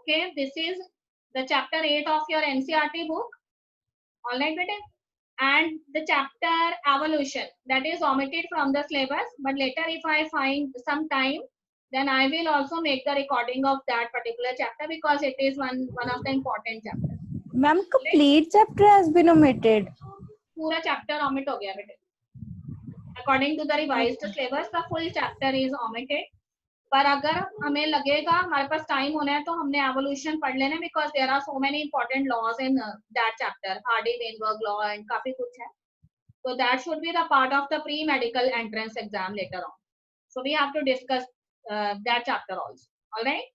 Okay, this is the chapter 8 of your NCERT book. All right, beta. And the chapter evolution, that is omitted from the syllabus, but later if I find some time, then I will also make the recording of that particular chapter because it is one of the important chapter. Ma'am, complete chapter has been omitted. पूरा chapter omit हो गया बेटे. According to the revised syllabus, the full chapter is omitted. पर अगर हमें लगेगा हमारे पास time होना है तो हमने एवोल्यूशन पढ़ लेना, because there are so many important laws in that chapter, Hardy Weinberg law and काफी कुछ है. So that should be the part of the pre-medical entrance exam later on. So we have to discuss that chapter also. All right.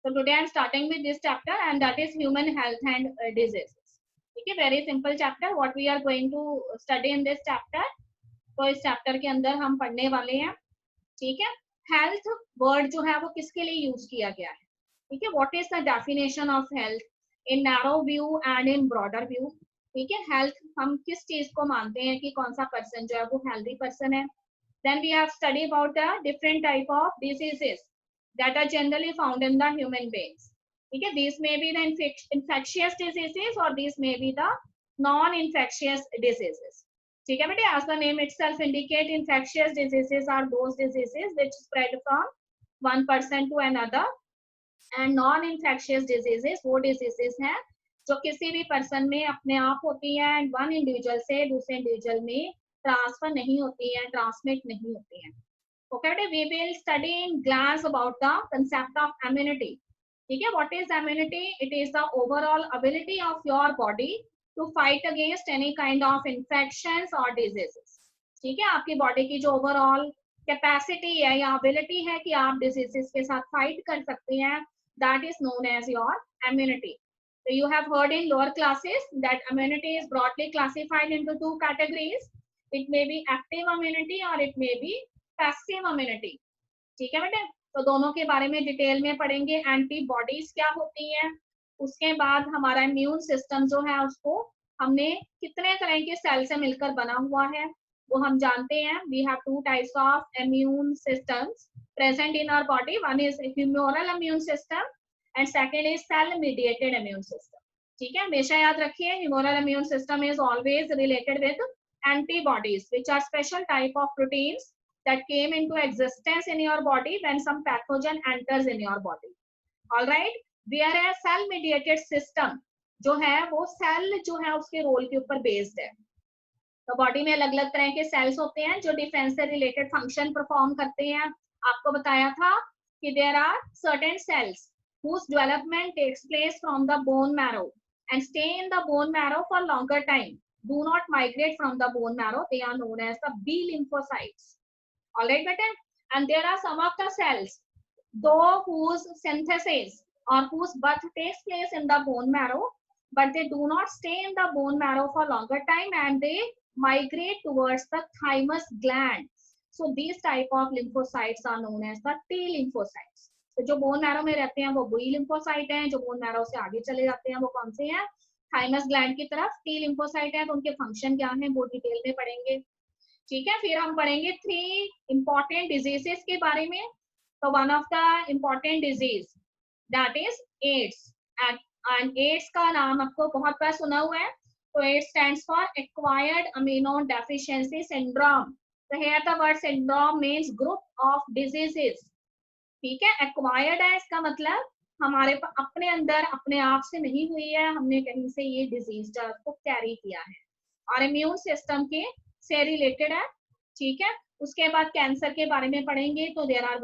So today I am starting with this chapter, and that is human health and diseases. Okay, very simple chapter. What we are going to study in this chapter. तो इस chapter के अंदर हम पढ़ने वाले हैं. ठीक है. Health word जो है वो किसके लिए यूज किया गया है. ठीक है. What is the definition of health in narrow view and in broader view. ठीक है. हेल्थ हम किस चीज को मानते हैं कि कौन सा पर्सन जो है वो हेल्दी पर्सन है. Then we have study about the different type of diseases that are generally found in the human beings. ठीक है. This may be the infectious diseases or these may be the non infectious diseases. ठीक है बेटे. as the name itself indicate, infectious diseases are those diseases which spread from one person to another, and non infectious diseases वो diseases हैं जो किसी भी person में अपने आप होती है एंड वन इंडिविजुअल से दूसरे इंडिविजुअल में ट्रांसफर नहीं होती है, ट्रांसमिट नहीं होती है. Okay, we will study in glance about the concept of immunity. ठीक है. What is immunity? It is the overall ability of your body to fight against any kind of infections और diseases. ठीक है. आपकी body की जो overall capacity है या एबिलिटी है कि आप डिजीजेस के साथ फाइट कर सकते हैं, that is known as your immunity. So you have heard in lower classes that immunity is broadly classified into two categories. It may be active immunity or it may be passive immunity. ठीक है बेटे. तो दोनों के बारे में detail में पढ़ेंगे. एंटीबॉडीज क्या होती हैं, उसके बाद हमारा इम्यून सिस्टम जो है उसको हमने कितने तरह के सेल से मिलकर बना हुआ है वो हम जानते हैं. We have two types of immune systems present in our body. One is humoral immune system and second is cell mediated immune system. ठीक है. हमेशा याद रखिए, humoral immune system is always related with antibodies, which are special type of proteins that came into existence in your body when some pathogen enters in your body. All right. Whereas cell mediated system जो है वो cell जो है उसके role के ऊपर based है. तो बॉडी में अलग अलग तरह के सेल्स होते हैं जो डिफेंस से रिलेटेड फंक्शन परफॉर्म करते हैं. आपको बताया था कि there are certain cells whose development takes place from the bone marrow and stay in the bone marrow for longer time, do not migrate from the bone marrow. They are known as the B lymphocytes. All right, beta. And there are some of the cells though whose synthesis or whose birth takes place in the bone marrow, but they do not stay in the bone marrow for longer time and they migrate towards the thymus gland. So these type of lymphocytes are known as the T lymphocytes. तो जो bone marrow में रहते हैं वो B lymphocyte हैं. जो bone marrow से आगे चले जाते हैं वो कौन से हैं? थाइमस ग्लैंड की तरफ टी लिम्फोसाइट है. तो उनके फंक्शन क्या है वो डिटेल में पढ़ेंगे. ठीक है. फिर हम पढ़ेंगे 3 इंपॉर्टेंट डिजीजेस के बारे में. तो one of the important disease that is AIDS. And AIDS का नाम आपको बहुत बार सुना हुआ है. तो AIDS stands for acquired immuno deficiency syndrome. तो here the word syndrome means group of diseases. ठीक है. एक्वायर्ड है, इसका मतलब हमारे अपने अंदर अपने आप से नहीं हुई है, हमने कहीं से ये डिजीज को कैरी किया है और इम्यून सिस्टम के से रिलेटेड है. ठीक है. उसके बाद कैंसर के बारे में पढ़ेंगे. तो there are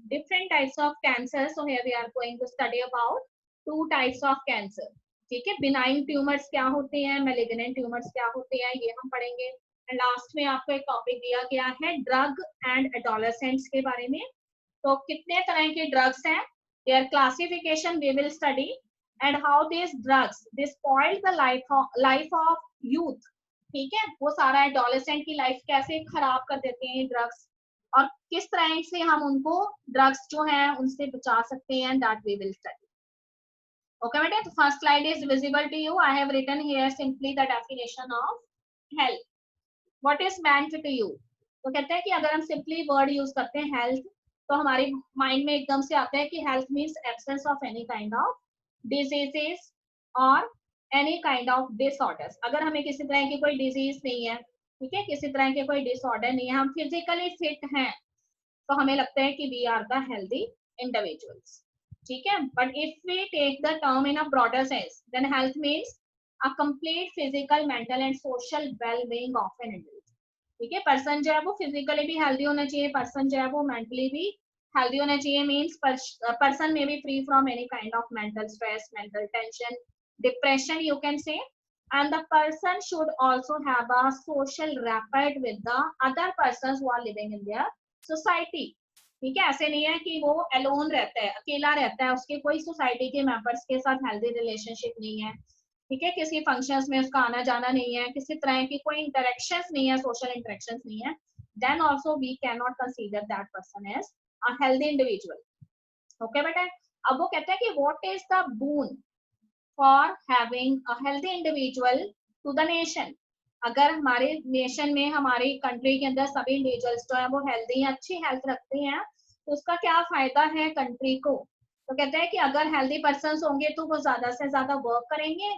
different types of cancer. So here we are going to study about 2 types of cancer. ठीक है. बिनाइन ट्यूमर्स क्या होते हैं, मैलिग्नेंट ट्यूमर्स क्या होते हैं, ये हम पढ़ेंगे. एंड लास्ट में आपको एक टॉपिक दिया गया है ड्रग एंड एडोलेसेंट्स के बारे में. तो कितने तरह के ड्रग्स हैं, their classification we will study, and how these drugs they spoil the life of youth. ठीक है. वो सारा एडोलेसेंट की लाइफ कैसे खराब कर देते हैं ड्रग्स और किस तरह से हम उनको ड्रग्स जो हैं उनसे बचा सकते हैं, that we will study. Okay बेटा. तो first slide is visible to you. I have written here simply the definition of health. What is meant to you? तो कहते हैं कि अगर हम सिंपली वर्ड यूज करते हैं हेल्थ तो हमारे माइंड में एकदम से आता है कि health means absence of any kind of diseases और any kind of disorders. अगर हमें किसी तरह की कोई डिजीज नहीं है, ठीक है, किसी तरह के कोई डिसऑर्डर नहीं है, हम फिजिकली फिट हैं, तो हमें लगता है कि we are the healthy individuals, ठीक है. But if we take the term in a broader sense, then health means a complete physical, mental and social well being of an individual. ठीक है, पर्सन जो है वो फिजिकली भी healthy होना चाहिए, पर्सन जो है वो मेंटली भी हेल्दी होना चाहिए. मीन्स पर्सन में B free from any kind of mental stress, mental tension, depression you can say. And the person should also have a social rapport with the other persons who are living in their society. ठीक है, ऐसे नहीं है कि वो alone रहता है, अकेला रहता है, उसके कोई सोसाइटी के मेंबर्स के साथ हेल्दी रिलेशनशिप नहीं है, ठीक है, किसी फंक्शंस में उसका आना जाना नहीं है, किसी तरह की कोई इंटरेक्शंस नहीं है, सोशल इंटरेक्शंस नहीं है, then also we can not consider that person as a healthy individual. Okay बेटा. अब वो कहता है कि what is the boon for having a healthy individual to the nation. अगर हमारे नेशन में, हमारी कंट्री के अंदर सभी इंडिविजुअल्स जो है वो हेल्दी हैं, अच्छी हेल्थ रखते हैं, तो उसका क्या फायदा है कंट्री को. तो कहते हैं कि अगर हेल्दी पर्सन होंगे तो वो ज्यादा से ज्यादा वर्क करेंगे,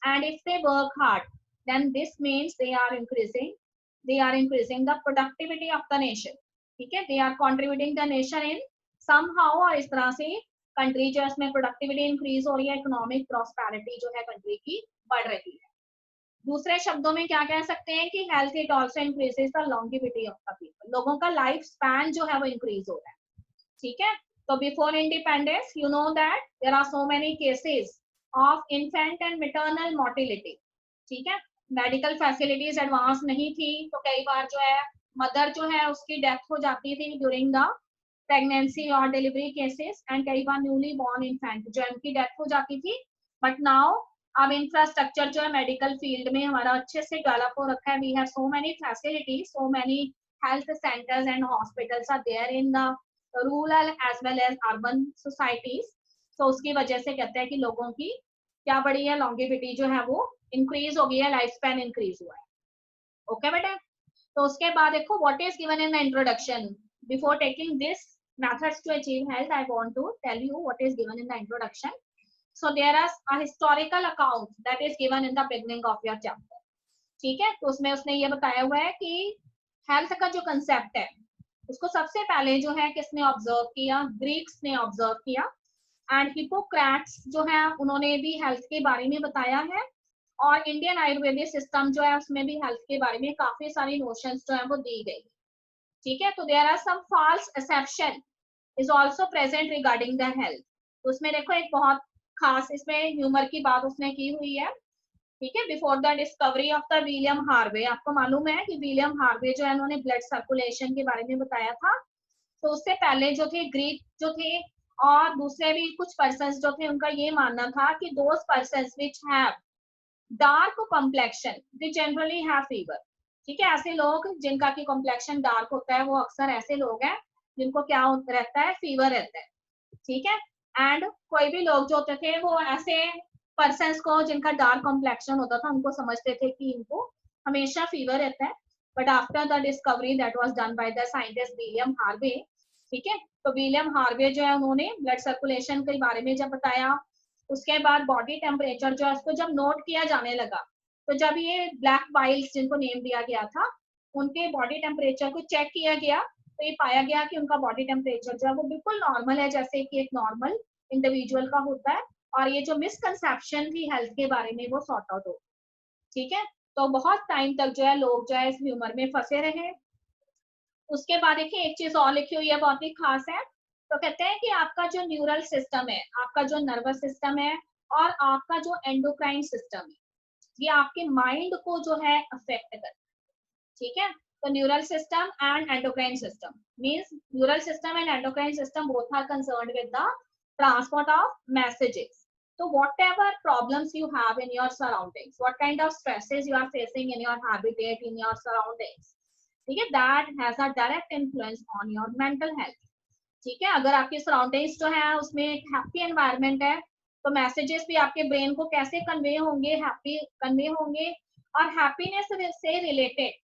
and if they work hard, then this means they are increasing the productivity of the nation. ठीक है, they are contributing the nation in somehow, और इस तरह से कंट्री जो है उसमें प्रोडक्टिविटी इंक्रीज हो रही है, इकोनॉमिक प्रॉस्पेरिटी जो है कंट्री की बढ़ रही है. दूसरे शब्दों में क्या कह सकते हैं कि health it also increases the longevity of the people. लोगों का लाइफ स्पैन जो है वो इंक्रीज हो रहा है. ठीक है, तो before independence you know that there are so many cases of infant and maternal mortality. ठीक है, मेडिकल फैसिलिटीज एडवांस नहीं थी, तो कई बार जो है मदर जो है उसकी डेथ हो जाती थी ड्यूरिंग द प्रेगनेंसी और डिलीवरी केसेस, एंड कई बार न्यूली बॉर्न इन्फेंट जो है उनकी डेथ हो जाती थी. बट नाउ अब इंफ्रास्ट्रक्चर जो है मेडिकल फील्ड में हमारा अच्छे से डेवलप हो रखा है. We have so many facilities, so many health centres and hospitals are there in the rural as well as urban societies. तो उसकी वजह से कहते हैं कि लोगों की क्या बढ़ी है, लॉन्गिविटी जो है वो इंक्रीज हो गई है, लाइफ स्पैन इंक्रीज हुआ है. ओके बेटा. तो उसके बाद देखो what is given in the introduction. Before taking this methods to achieve health, I want to tell you what is given in the introduction. So there is a historical account that is given in the beginning of your chapter. ठीक है, तो उसमें उसने ये बताया हुआ है कि हेल्थ का जो कंसेप्ट है उसको सबसे पहले जो है किसने ऑब्जर्व किया, ग्रीक्स ने ऑब्जर्व किया. एंड हिपोक्रेट्स जो है उन्होंने भी हेल्थ के बारे में बताया है, और इंडियन आयुर्वेदिक सिस्टम जो है उसमें भी हेल्थ के बारे में काफी सारी नोशंस जो है वो दी गई. ठीक है, तो there are some false exception is also present regarding the health. तो उसमें देखो एक बहुत खास इसमें ह्यूमर की बात उसने की हुई है. ठीक है, before the discovery of the William Harvey, आपको मालूम है कि विलियम हार्वे जो है उन्होंने ब्लड सर्कुलेशन के बारे में बताया था. तो उससे पहले जो थे ग्रीक जो थे और दूसरे भी कुछ पर्सन्स जो थे, उनका ये मानना था कि those persons which have dark complexion they generally have fever. ठीक है, ऐसे लोग जिनका की कॉम्प्लेक्शन डार्क होता है वो अक्सर ऐसे लोग हैं जिनको क्या रहता है, फीवर रहता है. ठीक है, एंड कोई भी लोग जो होते थे वो ऐसे पर्सन्स को जिनका डार्क कॉम्प्लेक्शन होता था उनको समझते थे कि इनको हमेशा फीवर रहता है. But after the discovery that was done by the scientist William Harvey, ठीक है, तो विलियम हार्वे जो है उन्होंने ब्लड सर्कुलेशन के बारे में जब बताया, उसके बाद बॉडी टेम्परेचर जो है उसको जब नोट किया जाने लगा, तो जब ये ब्लैक बाइल्स जिनको नेम दिया गया था उनके बॉडी टेम्परेचर को चेक किया गया, तो ये पाया गया कि उनका बॉडी टेम्परेचर जो है वो बिल्कुल नॉर्मल है, जैसे कि एक नॉर्मल इंडिविजुअल का होता है, और ये जो मिसकंसेप्शन थी हेल्थ के बारे में वो सॉर्ट आउट हो. ठीक है, तो बहुत टाइम तक जो है लोग जो है इस ह्यूमर में फंसे रहे. उसके बाद देखिए एक चीज और लिखी हुई है बहुत ही खास है. तो कहते हैं कि आपका जो न्यूरल सिस्टम है, आपका जो नर्वस सिस्टम है और आपका जो एंडोक्राइन सिस्टम है, ये आपके माइंड को जो है अफेक्ट करता है. ठीक है, तो neural system and endocrine system means neural system and endocrine system both are concerned with the transport of messages. So whatever problems you have in your surroundings, what kind of stresses you are facing in your habitat, in your surroundings, ठीक है, that has a direct influence on your mental health. ठीक है, अगर आपकी surroundings जो है उसमें एक हैप्पी एनवायरनमेंट है, तो मैसेजेस भी आपके ब्रेन को कैसे कन्वे होंगे, हैप्पी कन्वे होंगे, और हैप्पीनेस से रिलेटेड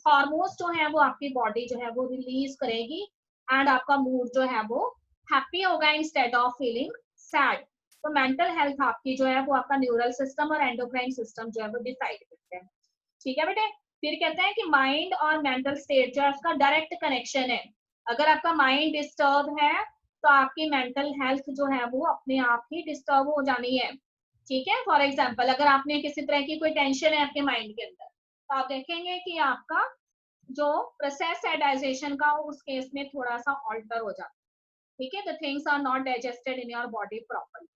हार्मोन्स जो है वो आपकी बॉडी जो है वो रिलीज करेगी, एंड आपका मूड जो है वो हैप्पी होगा इंस्टेड ऑफ फीलिंग सैड. तो मेंटल हेल्थ आपकी जो है वो आपका न्यूरल सिस्टम और एंडोक्राइन सिस्टम जो है वो डिसाइड करते हैं, ठीक है बेटे। फिर कहते हैं कि माइंड और मेंटल स्टेट जो है उसका डायरेक्ट कनेक्शन है। अगर आपका माइंड डिस्टर्ब है तो आपकी मेंटल हेल्थ जो है वो अपने आप ही डिस्टर्ब हो जानी है, ठीक है। फॉर एग्जाम्पल अगर आपने किसी तरह की कोई टेंशन है आपके माइंड के अंदर, तो आप देखेंगे कि आपका जो प्रोसेस है डाइजेशन का उस केस में थोड़ा सा ऑल्टर हो जाता है, ठीक है। The things are not digested in your body properly.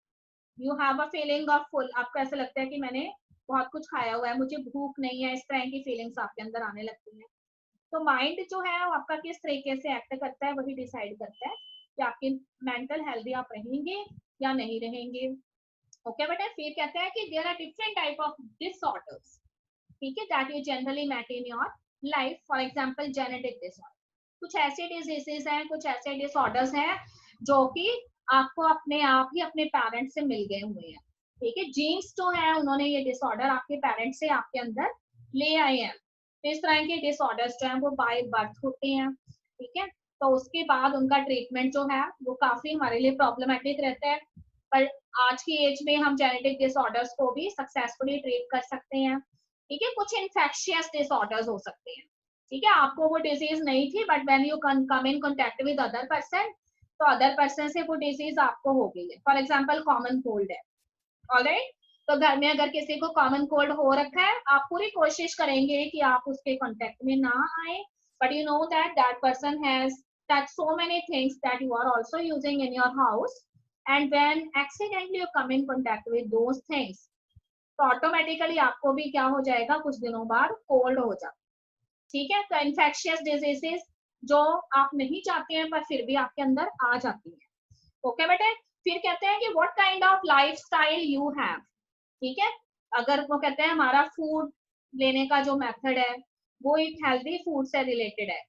You have a feeling of full, आपको ऐसा लगता है कि मैंने बहुत कुछ खाया हुआ है, मुझे भूख नहीं है, इस तरह की फीलिंग्स आपके अंदर आने लगती हैं। तो माइंड जो है वो आपका किस तरीके से एक्ट करता है वही डिसाइड करता है कि आपकी मेंटल हेल्दी आप रहेंगे या नहीं रहेंगे, ओके बेटा। फिर कहते हैं कि there are different type of disorders, ठीक है, that you generally met in your life. For example genetic disorder, कुछ ऐसे डिजीजेस हैं, कुछ ऐसे डिसऑर्डर्स हैं जो कि आपको अपने आप ही अपने पेरेंट्स से मिल गए हुए हैं, ठीक है। जीन्स जो है उन्होंने ये डिसऑर्डर आपके पेरेंट्स से आपके अंदर ले आए हैं। तो इस तरह के डिसऑर्डर्स जो है वो बाय बर्थ होते हैं, ठीक है। तो उसके बाद उनका ट्रीटमेंट जो है वो काफी हमारे लिए प्रॉब्लमेटिक रहता है, पर आज की एज में हम जेनेटिक डिसऑर्डर्स को भी सक्सेसफुली ट्रीट कर सकते हैं, ठीक है। कुछ इन्फेक्शियस डिसऑर्डर्स हो सकते हैं, ठीक है। आपको वो डिजीज नहीं थी but when you come in contact with other person, तो अदर पर्सन से वो डिजीज आपको हो गई है। फॉर एग्जांपल कॉमन कोल्ड है, ऑलराइट। तो घर में अगर किसी को कॉमन कोल्ड हो रखा है, आप पूरी कोशिश करेंगे कि आप उसके कांटेक्ट में ना आए, but you know that that person has touched so many things that you are also using in your house, and when accidentally you come in contact with those things, तो ऑटोमेटिकली आपको भी क्या हो जाएगा, कुछ दिनों बाद कोल्ड हो जाए, ठीक है। तो इन्फेक्शियस डिजीजेस जो आप नहीं चाहते हैं पर फिर भी आपके अंदर आ जाती है, ओके बेटे। फिर कहते हैं कि what kind of lifestyle you have, ठीक है। अगर वो कहते हैं हमारा फूड लेने का जो मेथड है वो एक हेल्दी फूड से रिलेटेड है,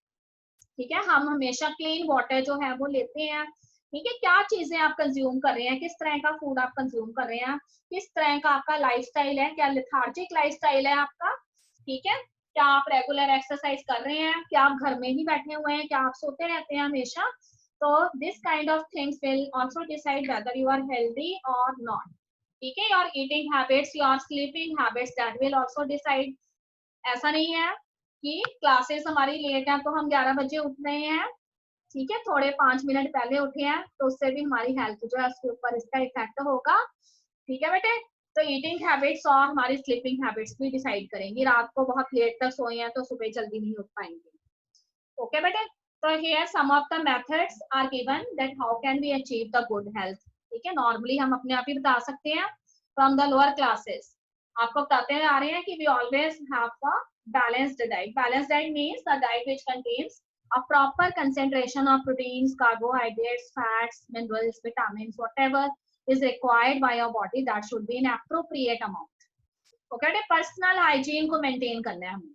ठीक है। हम हमेशा क्लीन वाटर जो है वो लेते हैं, ठीक है। क्या चीजें आप कंज्यूम कर रहे हैं, किस तरह का फूड आप कंज्यूम कर रहे हैं, किस तरह का आपका लाइफस्टाइल है, क्या लेथार्जिक लाइफस्टाइल है आपका, ठीक है। क्या आप रेगुलर एक्सरसाइज कर रहे हैं, क्या आप घर में ही बैठे हुए हैं, क्या आप सोते रहते हैं हमेशा। तो this kind of things will also decide whether you are healthy और नॉट, ठीक है। Your eating habits, your sleeping habits, that will also decide. ऐसा नहीं है कि क्लासेस हमारी लेट है तो हम 11 बजे उठ रहे हैं, ठीक है, थोड़े 5 मिनट पहले उठे हैं तो उससे भी हमारी हेल्थ जो है उसके ऊपर इसका इफेक्ट होगा, ठीक है बेटे। तो ईटिंग हैबिट्स और हमारी स्लीपिंग हैबिट्स भी डिसाइड करेंगी, रात को बहुत लेट तक सोए हैं तो सुबह जल्दी नहीं उठ पाएंगे, ओके बेटे। तो here some of the methods are given that how can we achieve the good health, ठीक है। नॉर्मली हम अपने आप ही बता सकते हैं फ्रॉम द लोअर क्लासेस, आपको बताते आ रहे हैं कि we always have a balanced diet. Balanced diet means the diet which contains a proper concentration of proteins, carbohydrates, fats, minerals, vitamins, whatever is required by your body, that should be in appropriate amount. Okay, personal hygiene को maintain करना है हमें,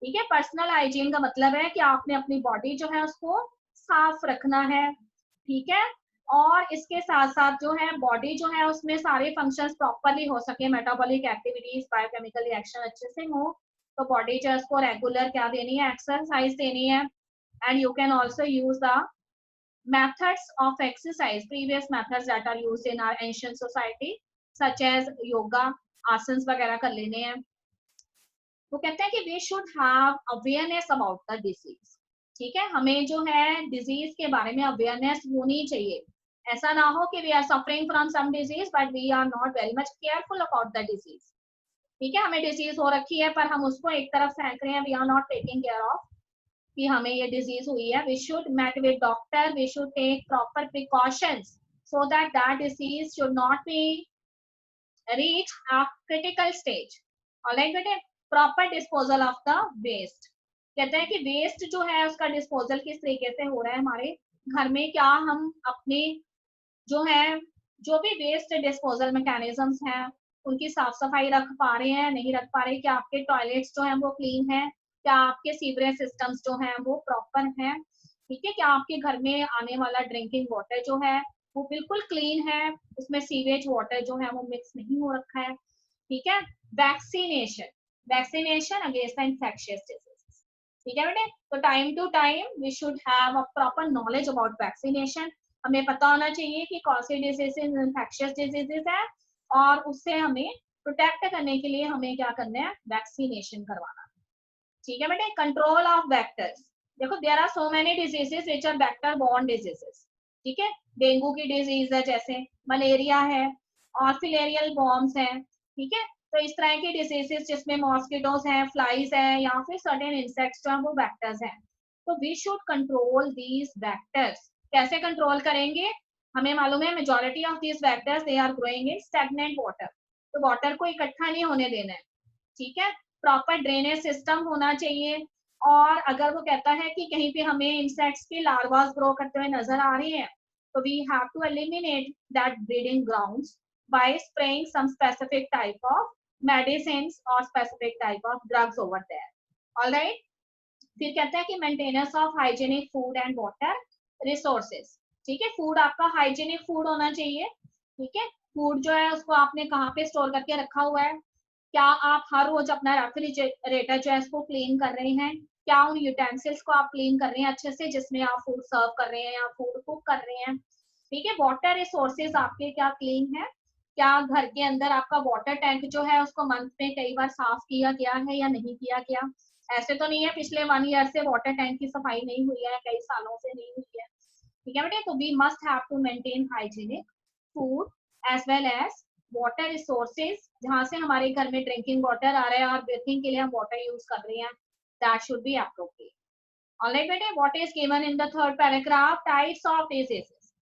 ठीक है। Personal hygiene का मतलब है कि आपने अपनी बॉडी जो है उसको साफ रखना है, ठीक है। और इसके साथ साथ जो है बॉडी जो है उसमें सारे फंक्शंस प्रॉपरली हो सके, मेटाबॉलिक एक्टिविटीज, बायोकेमिकल रिएक्शन अच्छे से हो, तो बॉडी जो है उसको रेगुलर क्या देनी है, एक्सरसाइज देनी है। And you can also use the methods of exercise, previous methods that are used in our ancient society such as yoga, asanas वगैरह कर लेने हैं। वो कहते हैं कि we should have awareness about the disease, ठीक है। हमें जो है डिजीज के बारे में अवेयरनेस होनी चाहिए, ऐसा ना हो कि we are suffering from some disease but we are not very much careful about the disease, ठीक है। हमें डिजीज हो रखी है पर हम उसको एक तरफ फेंक रहे हैं, we are not taking care of कि हमें ये डिजीज हुई है। We should met with doctor, we should take proper precautions so that that disease should not be reach a critical stage, alright बेटे। Proper disposal of the waste, कहते हैं कि waste जो है उसका डिस्पोजल किस तरीके से हो रहा है हमारे घर में, क्या हम अपने जो है जो भी वेस्ट डिस्पोजल मैकेनिज्म्स हैं उनकी साफ सफाई रख पा रहे हैं, नहीं रख पा रहे, क्या आपके टॉयलेट्स जो हैं वो क्लीन है, क्या आपके सीवरेज सिस्टम्स जो हैं वो प्रॉपर हैं, ठीक है। क्या आपके घर में आने वाला ड्रिंकिंग वाटर जो है वो बिल्कुल क्लीन है, उसमें सीवेज वाटर जो है वो मिक्स नहीं हो रखा है, ठीक है। Vaccination, vaccination against the infectious disease, ठीक है बेटे। तो time to time we should have a proper knowledge about vaccination, हमें पता होना चाहिए कि कौन सी डिजीजेज इन्फेक्शियस डिजीजेज है, और उससे हमें प्रोटेक्ट करने के लिए हमें क्या करना है, वैक्सीनेशन करवाना। ठीक है बेटे। कंट्रोल ऑफ वेक्टर्स, देखो there are so many diseases which are vector borne diseases. ठीक है, डेंगू की डिजीज है, जैसे मलेरिया है, और फिलेरियल बॉम्ब्स है। ठीक है, तो इस तरह की डिजीजेस जिसमें मॉस्किटोस हैं, फ्लाइज हैं, या फिर सर्टेन इंसेक्ट्स जो हैं वो वेक्टर्स हैं। तो we should control these vectors. कैसे कंट्रोल करेंगे? हमें मालूम है majority of these vectors they are growing in stagnant water, तो वाटर को इकट्ठा नहीं होने देना है। ठीक है, प्रॉपर ड्रेनेज सिस्टम होना चाहिए। और अगर वो कहता है कि कहीं पे हमें इंसेक्ट्स की लार्वास ग्रो करते हुए नजर आ रही हैं, तो we have to eliminate that breeding grounds by spraying some specific type of medicines और specific type of drugs over there. Alright. फिर कहता है कि maintenance of hygienic food and water resources. ठीक है, फूड आपका हाइजीनिक फूड होना चाहिए। ठीक है, फूड जो है उसको आपने कहाँ पे स्टोर करके रखा हुआ है? क्या आप हर रोज अपना रेफ्रिजरेटर जो है इसको क्लीन कर रहे हैं? क्या उन यूटेंसिल्स को आप क्लीन कर रहे हैं अच्छे से जिसमें आप फूड सर्व कर रहे हैं या फूड कुक कर रहे हैं? ठीक है, वाटर रिसोर्सेज आपके क्या क्लीन है? क्या घर के अंदर आपका वाटर टैंक जो है उसको मंथ में कई बार साफ किया गया है या नहीं किया गया? ऐसे तो नहीं है पिछले 1 ईयर से वाटर टैंक की सफाई नहीं हुई है, कई सालों से नहीं हुई है। ठीक है बेटे, तो we must have to maintain hygienic food as well as water resources, जहां से हमारे घर में ड्रिंकिंग वाटर आ रहा है और ब्रीथिंग के लिए हम वाटर यूज कर रहे हैं, that should be appropriate. Alright बेटे, what is given in the third paragraph? Types of diseases.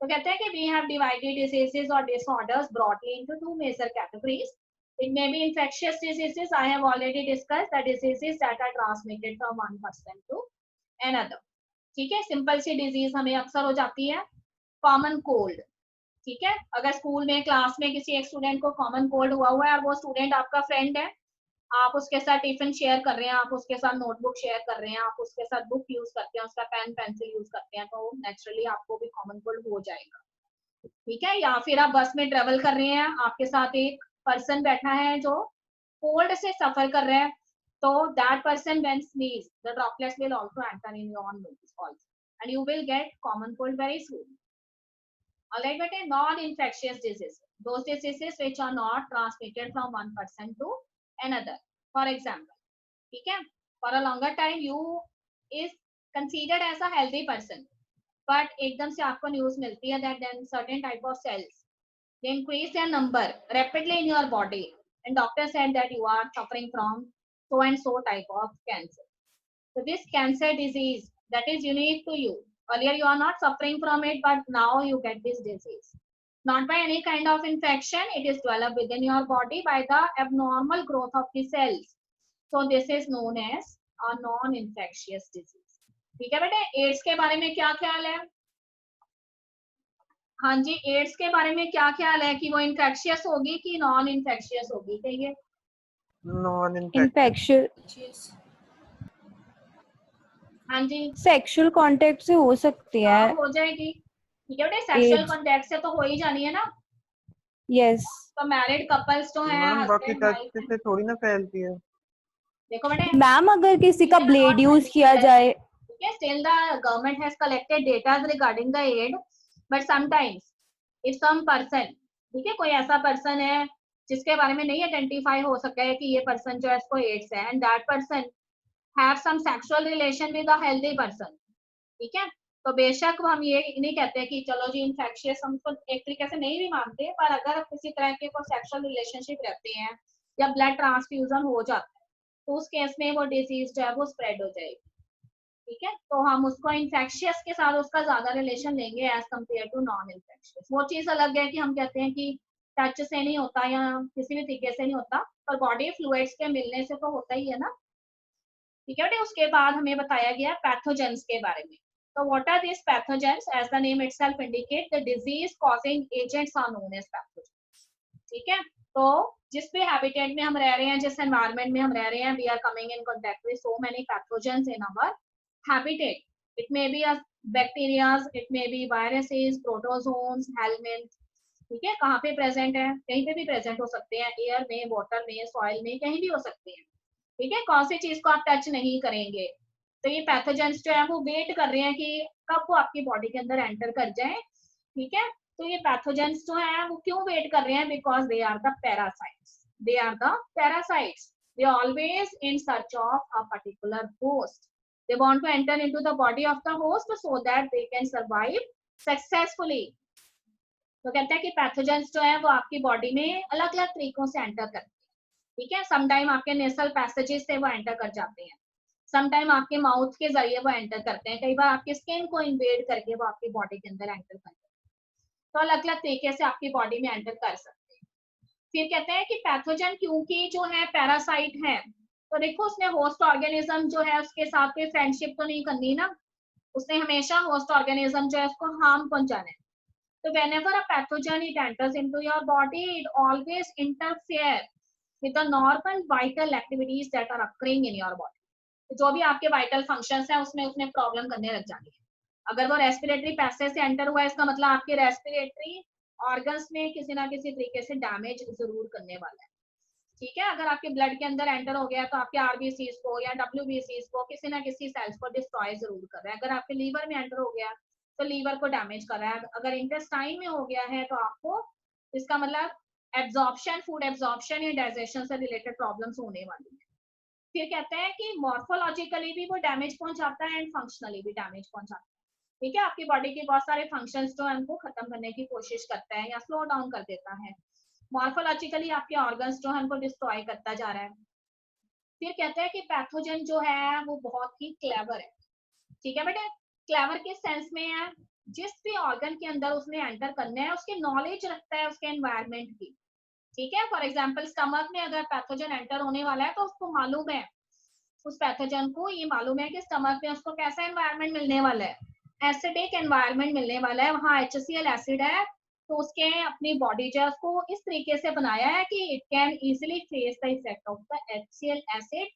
तो कहते हैं कि वी हैव डिवाइडेड डिजीजेस और disorders broadly into two major categories. It may be infectious diseases. I have already discussed the diseases that are transmitted from one person to another. ठीक है, simple सी disease हमें अक्सर हो जाती है, common cold. ठीक है, अगर स्कूल में क्लास में किसी एक स्टूडेंट को कॉमन कोल्ड हुआ है और वो स्टूडेंट आपका फ्रेंड है, आप उसके साथ टिफिन शेयर कर रहे हैं, आप उसके साथ नोटबुक शेयर कर रहे हैं, आप उसके साथ बुक यूज करते हैं, उसका पेन पेंसिल यूज करते हैं, तो नेचुरली आपको भी कॉमन कोल्ड हो जाएगा। ठीक है, या फिर आप बस में ट्रेवल कर रहे हैं, आपके साथ एक पर्सन बैठा है जो कोल्ड से सफर कर रहा है, तो that person when sneeze the droplets will also enter in your nose also and you will get common cold very soon. Alright बेटे, non infectious disease, those diseases which are not transmitted from one person to another. For example, ठीक है, for a longer time you is considered as a healthy person, but एकदम से आपको news मिलती है that then certain type of cells they increase their number rapidly in your body, and doctor said that you are suffering from so and so type of cancer. So this cancer disease that is unique to you. Earlier you are not suffering from it, but now you get this disease. Not by any kind of infection, it is developed within your body by the abnormal growth of the cells. So this is known as a non-infectious disease. ठीक है बेटे, ads के बारे में क्या ख्याल है? हाँ जी, एड्स के बारे में क्या ख्याल है कि वो इन्फेक्शियस होगी कि नॉन इन्फेक्शियस होगी? कहिए। Non infectious. हाँ जी, सेक्सुअल कांटेक्ट से हो सकती है। हाँ, हो जाएगी। ठीक है बेटे, सेक्सुअल AIDS. कांटेक्ट से तो हो ही जानी है ना। यस। तो मैरिड कपल्स तो हैं, मैम बाकी हस्बैंड टच वाइफ। से थोड़ी ना फैलती है। देखो बेटे मैम अगर किसी का ब्लेड यूज किया जाए, okay, still the government has collected data regarding the aid, but sometimes if some person, ठीक है, कोई ऐसा पर्सन है जिसके बारे में नहीं आइडेंटिफाई हो सका है कि ये पर्सन जो है इसको एड्स है, and that person have some sexual relation with a healthy person, ठीक है, तो बेशक हम ये नहीं कहते कि चलो जी इन्फेक्शियस, हम तो एक तरीके से नहीं भी मानते, पर अगर किसी तरह के कोई सेक्सुअल रिलेशनशिप रहते हैं या ब्लड ट्रांसफ्यूजन हो जाता है, तो उस केस में वो डिजीज जो है वो स्प्रेड हो जाएगी। ठीक है, तो हम उसको इन्फेक्शियस के साथ उसका ज्यादा रिलेशन लेंगे as compare to non infectious. वो चीज अलग है कि हम कहते हैं कि टच से नहीं होता या किसी भी तरीके से नहीं होता, पर बॉडी फ्लूइड्स के मिलने से तो होता ही है ना। ठीक है बेटे, उसके बाद हमें बताया गया पैथोजेंस के बारे में। तो what are this pathogens? As the name itself indicate, the disease causing agents are known as pathogens. ठीक है, तो जिस भी हैबिटेट में हम रह रहे हैं, जिस एनवायरनमेंट में हम रह रहे हैं, we are coming in contact with so many pathogens in our habitat. It may be a bacteria, it may be viruses, protozoans, helminths. ठीक है, कहाँ पे प्रेजेंट है? कहीं पे भी प्रेजेंट हो सकते हैं, एयर में, वाटर में, सॉइल में, कहीं भी हो सकते हैं। ठीक है, कौन सी चीज को आप टच नहीं करेंगे? तो ये पैथोजेंस जो है वो वेट कर रहे हैं कि कब वो आपकी बॉडी के अंदर एंटर कर जाए, ठीक है। तो ये पैथोजेंस जो है वो क्यों वेट कर रहे हैं, because they are the parasites, they are the parasites, they always in search of a particular host, they want to enter into the body of the host so that they can survive successfully। तो कहते हैं कि pathogens जो है वो आपकी body में अलग अलग तरीकों से एंटर करते हैं, ठीक है। समटाइम आपके नेसल पैसेजेस से वो एंटर कर जाते हैं, समटाइम आपके माउथ के जरिए वो एंटर करते हैं, कई बार आपकी स्किन को इन्वेड करके वो आपकी बॉडी के अंदर एंटर करते हैं। तो अलग अलग तरीके से आपकी बॉडी में एंटर कर सकते हैं। फिर कहते हैं कि पैथोजन क्योंकि जो है पैरासाइट है, तो देखो उसने होस्ट ऑर्गेनिज्म जो है उसके साथ कोई फ्रेंडशिप तो नहीं करनी ना, उसने हमेशा होस्ट ऑर्गेनिज्म जो है उसको हार्म पहुंचाना है। तो whenever a pathogen it enters into your body, it always interfere with the normal vital activities that are occurring in your body। तो जो भी आपके वाइटल फंक्शंस हैं उसमें उसने प्रॉब्लम करने लग जानी है। अगर वो रेस्पिरेटरी पैसेज से एंटर हुआ है, इसका मतलब आपके रेस्पिरेटरी ऑर्गन्स में किसी ना किसी तरीके से डैमेज जरूर करने वाला है, ठीक है। अगर आपके ब्लड के अंदर एंटर हो गया तो आपके आरबीसीज को या डब्ल्यूबीसीज को किसी ना किसी सेल्स को डिस्ट्रॉय जरूर कर रहा है। अगर आपके लीवर में एंटर हो गया तो लीवर को डैमेज कर रहा है। अगर इंटेस्टाइन में हो गया है तो आपको इसका मतलब एब्जॉर्प्शन, फूड एब्जॉर्प्शन या डाइजेशन से रिलेटेड प्रॉब्लम्स होने वाली है। फिर कहते हैं कि मॉर्फोलॉजिकली भी वो डैमेज पहुंचाता है एंड फंक्शनली भी डैमेज पहुंचाता है, ठीक है। आपकी बॉडी के बहुत सारे फंक्शंस जो है उनको खत्म करने की कोशिश करता है या स्लो डाउन कर देता है। मॉर्फोलॉजिकली आपके ऑर्गन्स जो है उनको डिस्ट्रॉय करता जा रहा है। फिर कहते हैं कि पैथोजन जो है वो बहुत ही क्लेवर है, ठीक है बेटे। क्लेवर के सेंस में है, जिस भी ऑर्गन के अंदर उसने एंटर करना है उसकी नॉलेज रखता है उसके एनवायरनमेंट की, ठीक है। फॉर एग्जांपल स्टमक में अगर पैथोजन एंटर होने वाला है तो उसको मालूम है, उस पैथोजन को ये मालूम है कि स्टमक में उसको कैसा एनवायरनमेंट मिलने वाला है, एसिडिक एनवायरनमेंट मिलने वाला है, वहाँ HCl एसिड है। तो उसके अपनी बॉडी जो है उसको इस तरीके से बनाया है कि it can easily face the effect of the HCl acid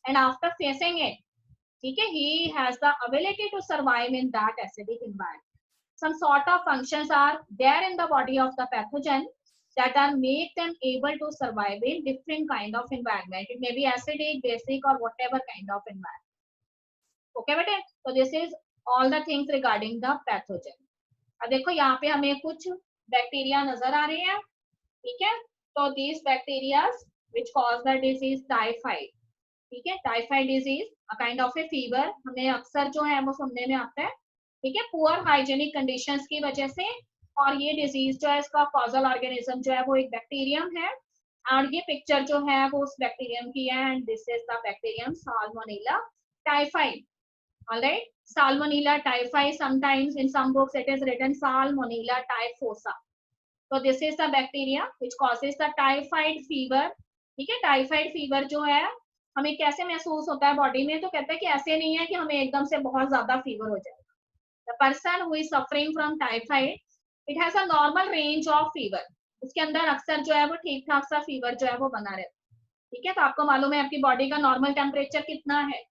and after facing it, ठीक है, he has the ability to survive in that acidic environment। Some sort of functions are there in the body of the pathogen that are make them able to survive in different kind of environment, it may be acidic, basic or whatever kind of environment। okay बेटे, so this is all the things regarding the pathogen। अब देखो यहाँ पे हमें कुछ bacteria नजर आ रहे हैं, ठीक है। तो these bacteria which cause the disease typhoid, ठीक है, typhoid disease a kind of A fever, हमें अक्सर जो है वो सुनने में आता है, ठीक है, पुअर हाइजीनिक कंडीशंस की वजह से। और ये डिजीज जो है इसका कॉजल ऑर्गेनिज्म जो है वो एक बैक्टीरियम है, और ये पिक्चर जो है वो उस बैक्टीरियम की है, and this is the bacterium salmonella typhoid. Alright, salmonella typhoid, sometimes in some books it is written salmonella typhosa. तो this is the bacteria which causes the typhoid fever, ठीक है। टाइफाइड फीवर जो है हमें कैसे महसूस होता है बॉडी में, तो कहते हैं कि ऐसे नहीं है कि हमें एकदम से बहुत ज्यादा फीवर हो जाएगा। The person who is suffering from typhoid it has a normal range of fever, उसके अंदर अक्सर जो है वो ठीक ठाक सा फीवर जो है वो बना रहता है, ठीक है। तो आपको मालूम है आपकी बॉडी का नॉर्मल टेम्परेचर कितना है,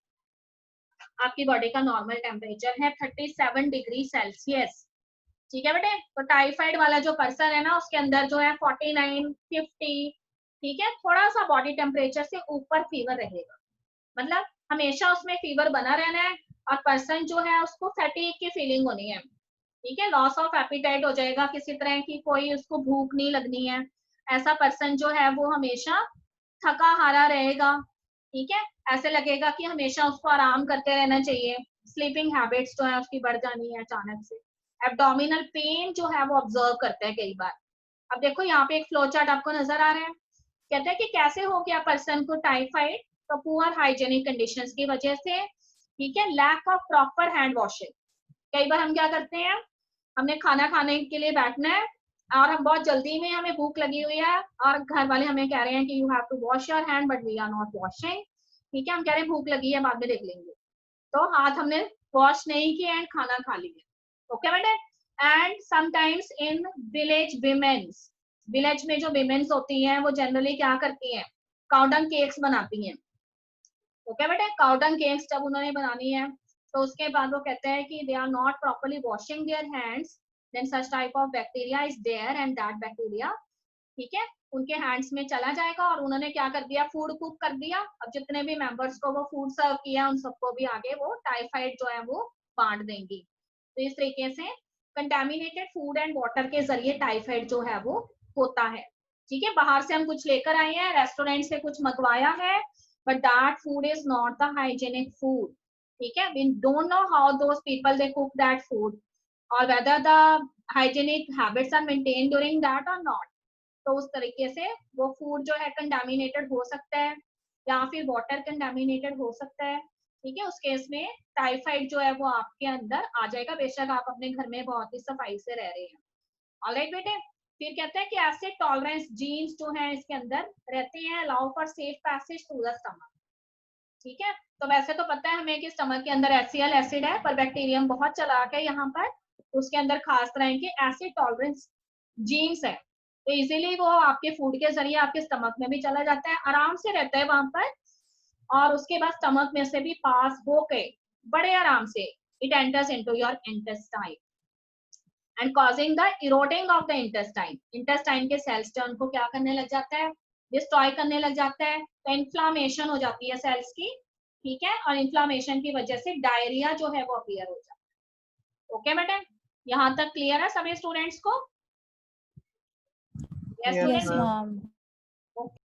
आपकी बॉडी का नॉर्मल टेम्परेचर है 37 डिग्री सेल्सियस, ठीक है बेटे। तो टाइफाइड वाला जो पर्सन है ना उसके अंदर जो है 49, 50, ठीक है, थोड़ा सा बॉडी टेम्परेचर से ऊपर फीवर रहेगा, मतलब हमेशा उसमें फीवर बना रहना है। और पर्सन जो है उसको फैटीग की फीलिंग होनी है, ठीक है, लॉस ऑफ एपिटाइट हो जाएगा, किसी तरह की कोई उसको भूख नहीं लगनी है। ऐसा पर्सन जो है वो हमेशा थका हारा रहेगा, ठीक है, ऐसे लगेगा कि हमेशा उसको आराम करते रहना चाहिए। स्लीपिंग हैबिट्स जो है उसकी बढ़ जानी है अचानक से। एब्डोमिनल पेन जो है वो ऑब्जर्व करते हैं कई बार। अब देखो यहाँ पे एक फ्लो चार्ट आपको नजर आ रहा है, कहते हैं कि कैसे हो गया पर्सन को टाइफाइड, तो पुअर हाइजीनिक कंडीशंस की वजह से, ठीक है, lack of proper hand washing. कई बार हम क्या करते हैं, हमने खाना खाने के लिए बैठना है और हम बहुत जल्दी में, हमें भूख लगी हुई है और घर वाले हमें कह रहे हैं कि you have to wash your hand but we are not washing, ठीक है, हम कह रहे हैं भूख लगी है बाद में देख लेंगे, तो हाथ हमने वॉश नहीं किया एंड खाना खा लिया। ओके बेटे, and sometimes in village women's, village में जो विमेन्स होती हैं वो जनरली क्या करती हैं, काउडंग केक्स बनाती हैं। ओके बेटे, काउडंग केक्स जब उन्होंने बनानी है तो उसके बाद वो कहते हैं कि they are not properly washing their hands, then such type of bacteria is there and that bacteria, ठीक है, उनके हैंड्स में चला जाएगा और उन्होंने क्या कर दिया, फूड कुक कर दिया। अब जितने भी मेंबर्स को वो फूड सर्व किया उन सबको भी आगे वो टाइफाइड जो है वो बांट देंगी। तो इस तरीके से कंटेमिनेटेड फूड एंड वाटर के जरिए टाइफाइड जो है वो होता है। ठीक है, बाहर से हम कुछ लेकर आए हैं, रेस्टोरेंट से कुछ मंगवाया है, but that food is not the hygienic food. ठीक है, we don't know how those people they cook that food और whether the hygienic habits are maintain during that और नॉट। तो उस तरीके से वो फूड जो है कंटामिनेटेड हो सकता है या फिर वाटर कंटामिनेटेड हो सकता है। ठीक है, उस केस में टाइफाइड जो है वो आपके अंदर आ जाएगा, बेशक आप अपने घर में बहुत ही सफाई से रह रहे हैं। ऑलराइट बेटे, फिर कहते हैं कि एसिड टॉलरेंस जीन्स जो है इसके अंदर रहते हैं, allow for safe passage through the stomach. ठीक है, तो वैसे तो पता है हमें कि स्टमक के अंदर HCl एसिड है, पर बैक्टीरियम बहुत चालाक है यहाँ पर, उसके अंदर खास तरह के एसिड टॉलरेंस जीन्स है, तो इजीली वो आपके फूड के जरिए आपके स्टमक में भी चला जाता है, आराम से रहता है वहां पर, और उसके बाद स्टमक में से भी पास होके बड़े आराम से it enters into your intestine and causing the eroding of the intestine. Intestine के सेल्स जो उनको क्या करने लग जाता है, डिस्ट्रॉय करने लग जाता है, तो इन्फ्लामेशन हो जाती है सेल्स की। ठीक है, और इन्फ्लामेशन की वजह से डायरिया जो है वो अपीयर हो जाता है। ओके बेटे, यहाँ तक क्लियर है सभी स्टूडेंट्स को? Yes, Yes, ma'am. ma'am.